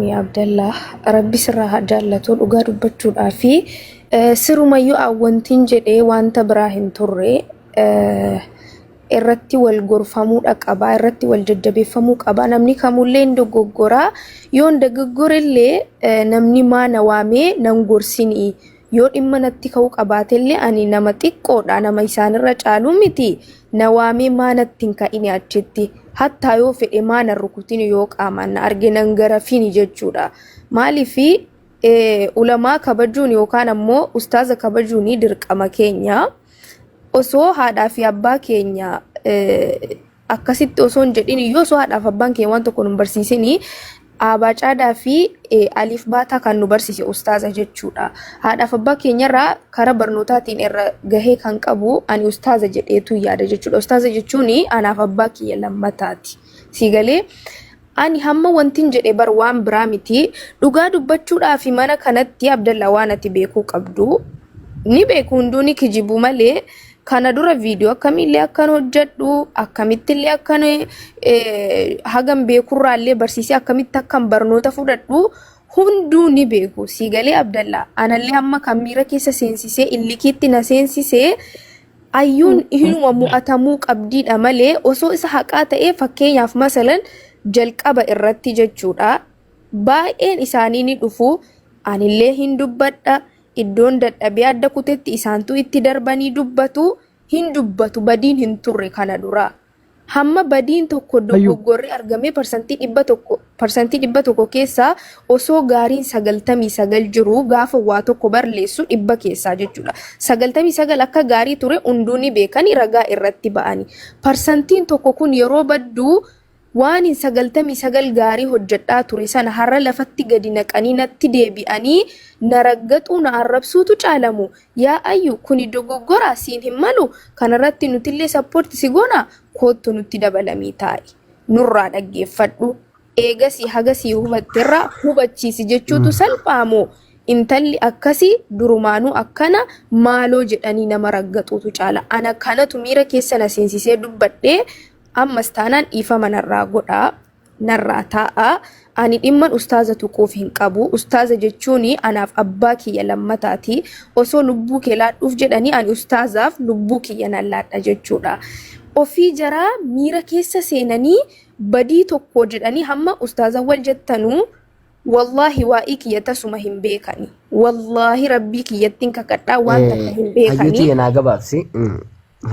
يا عبد الله ربي سرها جالتون وقالوا بتشون في سرو ما يؤونتين جدي وانت براهن تري irratti wal gorfamuu qaba irratti wal jajjabeeffamuu qaba namni kamullee dogoggora yoon dogoggorellee namni maana waamee nan gorsini yoo dhimma natti ka'uu qabaatellee ani nama xiqqoodha nama isaanirra caalu miti na waamee maanattiin ka'ini achitti hatta yoo fedhe maana rukutin yoo qaamaan arginan garafini jechuudha maalifi ulamaa kabajuun yookaan ammoo ustaaza kabajuuni dirqama keenya osoo haadhaa fi abbaa keenya akkasitti osoo hin jedhin yoo osoo haadhaa fi abbaan keenya waan tokko nu barsiisanii abaa caadaa fi alif baataa kan nu barsiise ustaaza jechuudha. Haadhaa fi abbaa keenyarraa karaa barnootaatiin irra gahee kan qabu ani ustaaza jedheetu yaada jechuudha. Ustaaza jechuun anaaf abbaa kiyya lammataati. Siigalee ani hamma wantin jedhe bar waan biraa miti dhugaa dubbachuudhaaf mana kanatti Abdallaa waan ati beekuu qabdu ni beeku hunduuni kijibu malee kana dura video akkamillee akkan hojjedhu akkamittillee akkan hagam beekurraallee barsiisee akkamitti akkan barnoota fudhadhu hunduu ni beeku siigalee Abdallaa anallee amma kan miira keessa seensisee illikiitti na seensisee ayyuun hinuma mu'atamuu qabdiidha malee osoo isa haqaa ta'ee fakkeenyaaf masalan jalqaba irratti jechuudha baay'een isaanii ni dhufu anillee hin dubbadha iddoon dadhabee adda kutetti isaantu itti darbanii dubbatu hin dubbatu badiin hin turre kana dura hamma badiin tokko dogoggorri argame parsantii 100 keessa osoo gaariin 99 jiru gaafa waa tokko barleessu 100 keessa jechuudha 99 akka gaarii ture hunduuni beekani ragaa irratti ba'ani parsantiin tokko kun yeroo badduu waan 99 gaarii hojjedhaa ture sana har'a lafatti gadi naqanii natti deebi'anii naraggaxuu na arrabsuutu caalamu yaa ayyu kuni dogoggora siin hin malu kanarratti nutillee support si goona koottu nutti dabalamii ta'i nurraa dhaggeeffadhu eegasii hagasii hubatteerra hubachiisi jechuutu salphaamoo intalli akkasii durumaanuu akkana maaloo jedhanii nama raggaxuutu caala ana kanatu miira keessa na seensisee dubbadhee ammas taanaan dhiifama narraa godhaa narraa taa'a ani dhimman ustaaza tuquuf hin qabu ustaaza jechuun anaaf abbaa kiyya lammataati osoo lubbuu kee laadhuuf jedhanii ani ustaazaaf lubbuu kiyya nan laadha jechuudha ofii jaraa miira keessa seenanii badii tokko jedhanii hamma ustaaza wal jettanuu wallahi waa'ii kiyya tasuma hin beekani wallahi rabbii kiyyattiin kakadhaa waan takka hin beekanii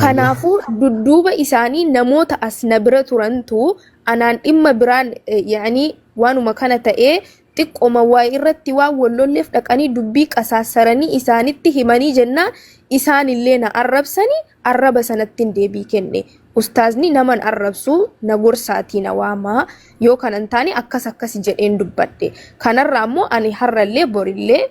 kanaafu dudduuba isaanii namoota as na bira turantu anaan dhimma biraan yaani waanuma kana ta'ee xiqqoma waa irratti waan wallolleef dhaqanii dubbii qasaasaranii isaanitti himanii jennaan isaanillee na arrabsanii arraba sanattiin deebii kenne ustaazni naman arrabsu na gorsaatii na waamaa yoo kanan taane akkas jedheen dubbadhe kanarraa ammoo ani har'allee borillee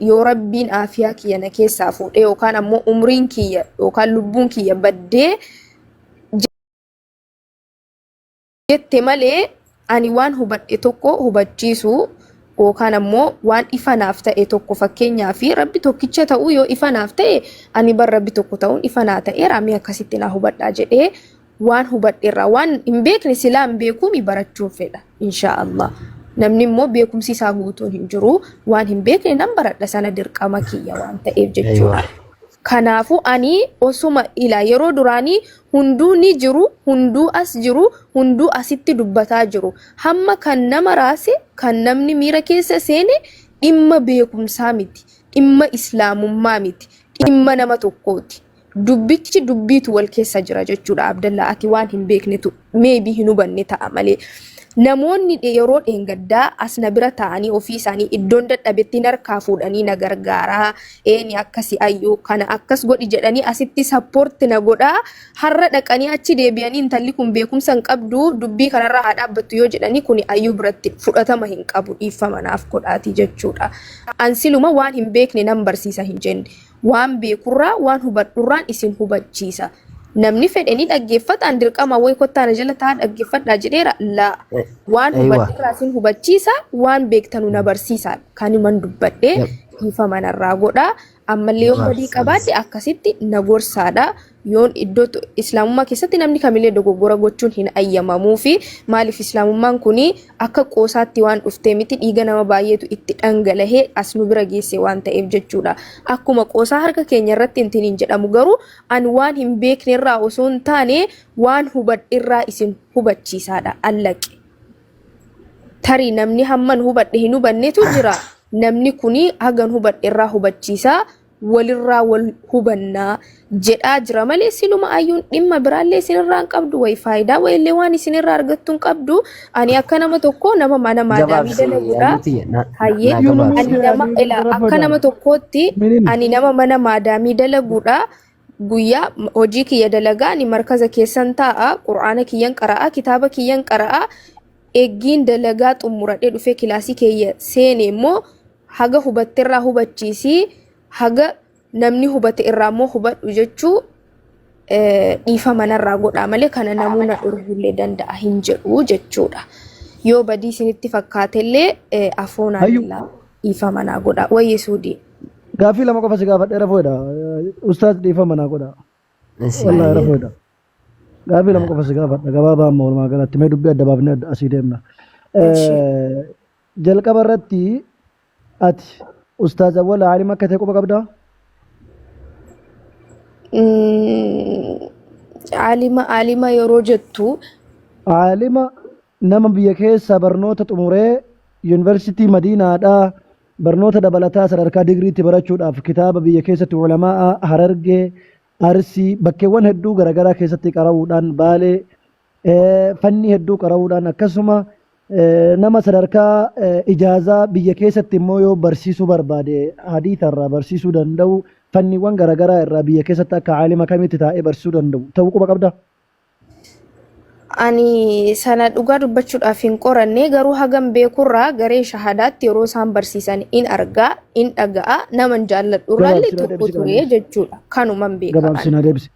yoo rabbiin aafiyaa kiyya na keessaa fuudhee yookaan ammoo umriin kiyya yookaan lubbuun kiyya baddee jette malee ani waan hubadhe tokko hubachiisu yookaan ammoo waan ifanaaf ta'e tokko fakkeenyaaf rabbi tokkicha ta'uu yoo ifanaaf ta'e ani bar rabbi tokko ta'uun ifanaa ta'e raamii akkasitti na hubadhaa jedhee waan hubadheerraa waan hin beekne silaa hin beekuumi barachuun fedha inshaallah namni immoo beekumsi isaa guutuun hin jiru waan hin beekne nan baradha sana dirqama kiyya waan ta'eef jechuudha kanaafu ani osuma ila yeroo duraanii hunduu ni jiru hunduu as jiru hunduu asitti dubbataa jiru hamma kan nama raase kan namni miira keessa seene dhimma beekumsaa miti dhimma islaamummaa miti dhimma nama tokkooti dubbichi dubbiitu wal keessa jira jechuudha Abdallaa ati waan hin beeknetu maybe hin hubanne ta'a malee namoonni yeroo dheengaddaa as na bira ta'anii ofii isaanii iddoon dadhabetti harkaa fuudhanii na gargaaraa eeni akkasi ayyuu kana akkas godhi jedhanii asitti support na godhaa har'a dhaqanii achi deebi'anii intalli kun beekumsa hin qabdu dubbii kanarraa haa dhaabbattu yoo jedhanii kuni ayyuu biratti fudhatama hin qabu dhiifama naaf godhaati jechuudha ansiluma waan hin beekne nan barsiisa hin jenne waan beekurraa waan hubadhurraan isin hubachiisa namni fedhanii dhaggeeffataan dirqama way kottaana jala taa dhaggeeffadhaa jedheera la waan hubadheeraa sin hubachiisa waan beektanu na barsiisa kan man dubbadhee dhiifama manarraa godha. Ammallee yoon badii qabaadde akkasitti na gorsaadha. Yoon iddoo islaamummaa keessatti namni kamillee dogoggora gochuun hin ayyamamuu fi maaliif islaamummaan kuni akka qoosaatti waan dhuftee miti dhiiga nama baay'eetu itti dhangalahee as nu bira geesse waan ta'eef jechuudha. Akkuma qoosaa harka keenya irratti hin jedhamu garuu ani waan hin beekne irraa osoo hin taane waan hubadhe irraa isin hubachiisaadha allaqe. Tarii namni hamman hubadhe hin hubannetu jira. Namni kuni hagan hubadhe irraa hubachiisaa walirraa wal hubannaa jedhaa jira malee siluma ayyuun dhimma biraallee isinirraa hin qabdu way faayidaa wayillee waan isinirraa argattu hin qabdu. Ani akka nama tokko nama mana maadaamii dalaguudha. Hayyee ani nama akka nama tokkootti ani nama mana maadaamii dalaguudha. Guyyaa hojii kiyya dalagaa ani markaza keessan taa'a qur'aana kiyyan qara'aa kitaaba kiyyan qara'aa eeggiin dalagaa xumuradhee dhufee kilaasii kiyya seene immoo haga hubatte irraa hubachiisii haga namni hubate irraa immoo hubadhu jechuu dhiifama manarraa godhaa malee kana namoota dhorgullee danda'a hin jedhu jechuudha. Yoo badii isinitti fakkaatellee afoonaa dhiifama manaa godhaa wayye suudii. Gaafii lama qofa si gaafadhe rafoodha. Ustaaz dhiifama manaa godhaa. Wallahi rafoodha. Gaafii lama qofa si gaafadha gabaabaa amma walumaa galatti mee dubbii adda baafnee asii deemna. Jalqaba irratti ati ustaaz awwal aalima akka ta'e quba qabdaa? Aalima yeroo jettu aalima nama biyya keessa barnoota xumuree yuunivarsiitii Madiinaadhaa barnoota dabalataa sadarkaa digriitti barachuudhaaf kitaaba biyya keessatti ulamaa Harargee Arsii bakkeewwan hedduu garaagaraa keessatti qara'uudhaan Baalee fanni hedduu qara'uudhaan akkasuma nama sadarkaa ijaazaa biyya keessatti immoo yoo barsiisuu barbaade hadiisarraa barsiisuu danda'u fanniiwwan garaagaraa irraa biyya keessatti akka aalima kamitti taa'ee barsiisuu danda'u ta'uu quba qabda? Ani sana dhugaa dubbachuudhaaf hin qoranne garuu hagam beekurraa garee shahadaatti yeroo isaan barsiisan in argaa in dhaga'a naman jaalladhurraallee tokko ture jechuudha kanuman beekaman. Gabaabsina deebisi.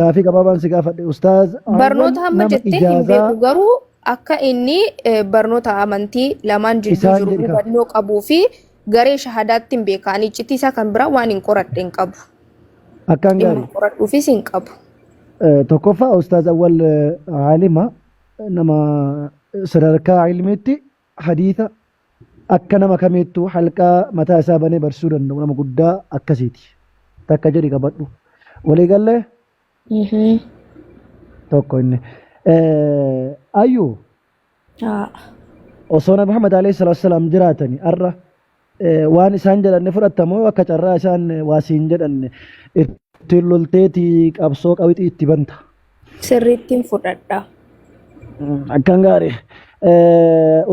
Gaafii gabaabaan si gaafadhe ustaaz. Barnoota hamma jettee hin beeku garuu akka inni barnoota amantii lamaan jidduu jiru hubannoo qabuu fi garee shahadaatti hin beekan iccitii isaa kan biraa waan hin qoradhe hin qabu. Akkaan gaarii. Qoradhuufis hin qabu. Tokkoffaa ustaaz awwal aalima nama sadarkaa ilmiitti hadiisa akka nama kamittuu halqaa mataa isaa banee barsiisuu danda'u nama guddaa akkasiiti. Takka jedhi qabadhu. Walii gallee? Tokko inni. Ayyuu osoo Nabi Muhammad alayhi salaatu wasalaam jiraatanii har'a waan isaan jedhanne fudhatamoo akka carraa isaan waasiin jedhanne ittiin lolteeti qabsoo qawixii itti banta. Sirriittiin fudhadha. Akkaan gaarii.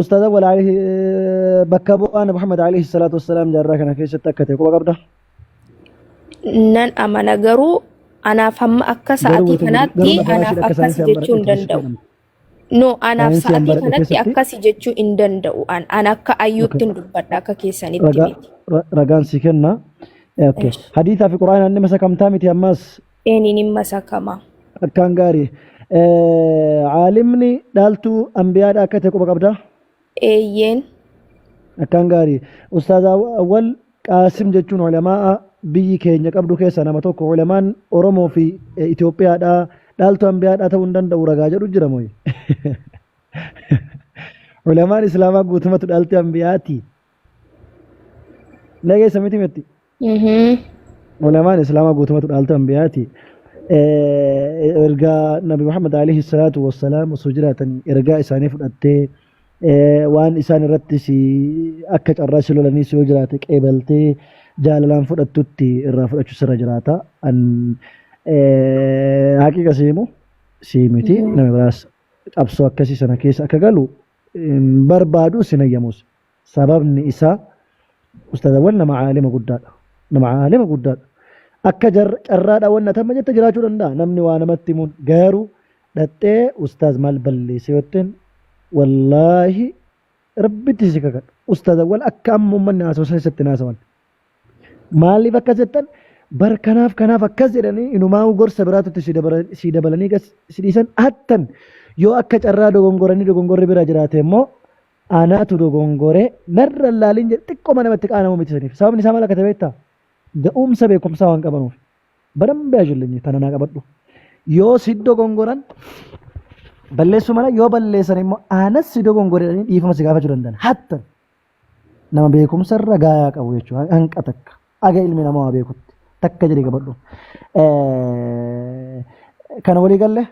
Ustaaza walaahi bakka bu'aa Nabi Muhammad alayhi salaatu wasalaam jaarraa kana keessatti akka ta'e quba qabda? Nan amana garuu anaaf hamma akka sa'aatii kanaatti anaaf akkasi jechuu hin danda'u. No, anaaf sa'aatii kanatti akkasi jechuu hin danda'u. An akka ayyuutti hin dubbadha akka keessanitti miti. Ragaan si kenna. Hadiisaa fi quraanaan inni masakamtaa miti ammas? Eenin hin masakama. Akkaan gaarii. Caalimni dhaaltuu ambiyaadha akka ta'e quba qabdaa? Eeyyeen. Akkaan gaarii. Ustaaz Awwal Qaasim jechuun ulamaa biyyi keenya qabdu keessa nama tokko ulamaan Oromoo fi Itoophiyaadhaa dhaaltuu ambiyaadhaa ta'uu hin danda'u ragaa jedhu jira moo? Ulamaan Islaamaa guutumatu dhaaltuu ambiyaati. Dhageessa miti miti? Ulamaan Islaamaa guutumatu dhaaltuu ambiyaati. Ergaa Nabi Muhammad alayhi salaatu wassalaam osoo jiraatan ergaa isaanii fudhattee waan isaan irratti akka carraa si lolanii si yoo jiraate qeebaltee jaalalaan fudhattutti irraa fudhachuu sirra jiraata. Haqiqa siimu siimiti nama biraas qabsoo akkasii sana keessa akka galu barbaadu sin ayyamus. Sababni isaa ustaadawwan nama caalima guddaadha. Nama caalima guddaadha. Akka carraadha wanna tamma jette jiraachuu danda'a. Namni waa namatti himuun garuu dhattee ustaaz maal balleesse yooteen wallaahi rabbitti si kakadha. Ustaazawwan akka amma uummanni haasawaa keessatti naasawan. Maaliif akkas jettan bar kanaaf akkas jedhanii inumaa gorsa biraatutti si dabalanii si dhiisan hattan yoo akka carraa dogongoranii dogongorri bira jiraate immoo Anaatu dogongoree narra laalin jedhe xiqqoo mana namatti qaanamu miti saniif. Sababni isaa maal akka ta'e beektaa? Ga'umsa beekumsaa waan qabanuuf. Badambee ajullenye tana naa qabadhu. Yoo si dogongoran balleessuu mala yoo balleessan immoo anas si dogongoreedhanii dhiifama si gaafachuu danda'an. Hatta nama beekumsa irra gaayaa qabu jechuudha. Hanqa takka. Aga ilmi namaa waa beekutti. Takka jedhee qabadhu. Kana walii galle?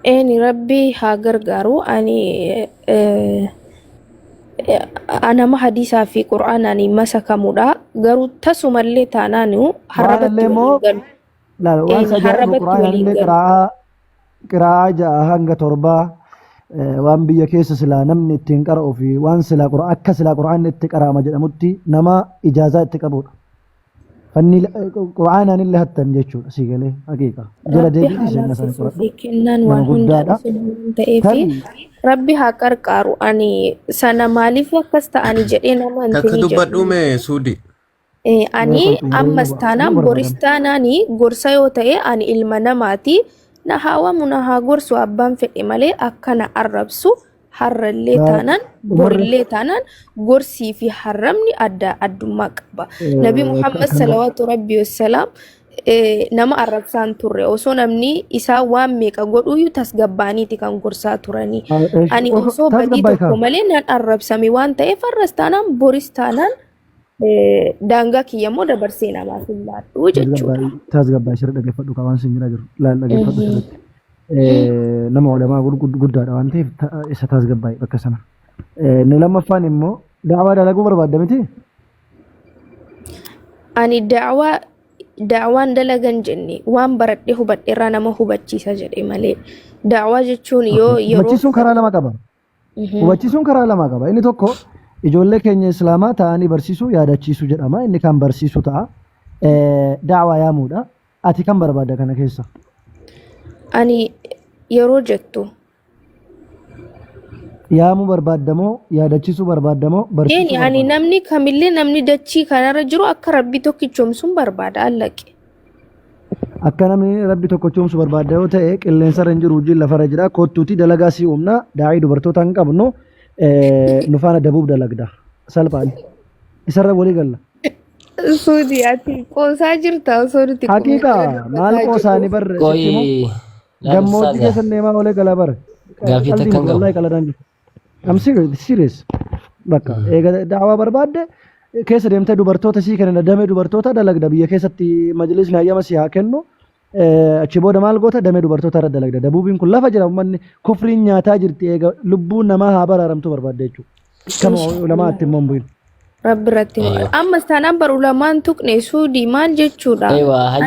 Eeni rabbi haa gargaaru ani anama hadiisaa fi qur'aanaan masakamudha garuu tasumallee taanaanu har'abatti waliin galu. Waan sajaa'ibu qur'aanillee qiraa'aa ja'a hanga torbaa waan biyya keessa silaa namni ittiin qara'u fi waan silaa akka silaa qur'aanni itti qara'ama jedhamutti nama ijaazaa itti qabudha. Fanni qur'aanaan illee hattan jechuudha si galee haqiiqa. Jala deebiin isheen nasan kennaan waan hundaa ta'eefi rabbi haa qarqaaru ani sana maaliif akkas ta'ani jedhee nama hin Takka dubbadhuume suudi. Ani ammas taanaan boris taanaani gorsa yoo ta'e ani ilma namaati na haawamu na haa gorsu abbaan fedhe malee akkana arrabsu harrallee taanaan borillee taanaan gorsii fi harramni adda addummaa qaba. Nabi Muhammad salawaatu rabbi wassalaam nama arrabsaan turre osoo namni isaa waan meeqa godhuyyuu tasgabbaaniiti kan gorsaa turanii. Ani osoo badii tokko malee nan arrabsame waan ta'eef har'as taanaan boris taanaan daangaa kiyya immoo dabarsee namaaf hin laadhu jechuudha. Tasgabbaa ishee dhaggeeffadhu kan waan sin jira jiru laal dhaggeeffadhu sirriitti. Nama ulamaa guddaadha waan ta'eef isa tasgabbaa'e bakka sana. Inni lammaffaan immoo daawaa dalaguu barbaadda miti? Ani daawaan dalagan jenne waan baradhee hubadhe irraa nama hubachiisa jedhe malee daawaa jechuun yoo yeroo hubachiisuun karaa lama qaba. Hubachiisuun karaa lama qaba. Inni tokko ijoollee keenya islaamaa ta'anii barsiisuu yaadachiisuu jedhama. Inni kan barsiisu ta'a. Daawaa yaamuudha. Ati kan barbaadda kana keessa? Ani yeroo jettu yaamuu barbaaddamoo yaadachiisuu barbaaddamoo barsiisuu ani namni kamillee namni dachii kanarra jiru akka rabbi tokkichoomsuun barbaada allaqe. Akka namni rabbi tokkichoomsu barbaada yoo ta'e qilleensarra hin jiru wajjin lafarra jira kottuuti dalagaa si humna daa'ii dubartoota hin qabnu nu faana dabuuf dalagda salphaan isarra walii galla. Suudi ati qoosaa jirta osoo nuti haqiiqa maal qoosaani barre gammoojjii keessa deemaa olee galaa bare gaafii takkan qabu wallahi qaladaan jiru. I'm serious bakka eega daawaa barbaadde keessa deemtee dubartoota sii kenna damee dubartoota dalagda biyya keessatti majlisni hayyama si haa kennu achi booda maal goota damee dubartoota irra dalagda dabuubiin kun lafa jira uummanni kufriin nyaataa jirti eega lubbuun namaa haa baraaramtu barbaadde jechuudha. Kama ulamaa itti immoo hin bu'in. Rabbi irratti ammas taanaan bar ulamaan tuqne suudii maal jechuudha.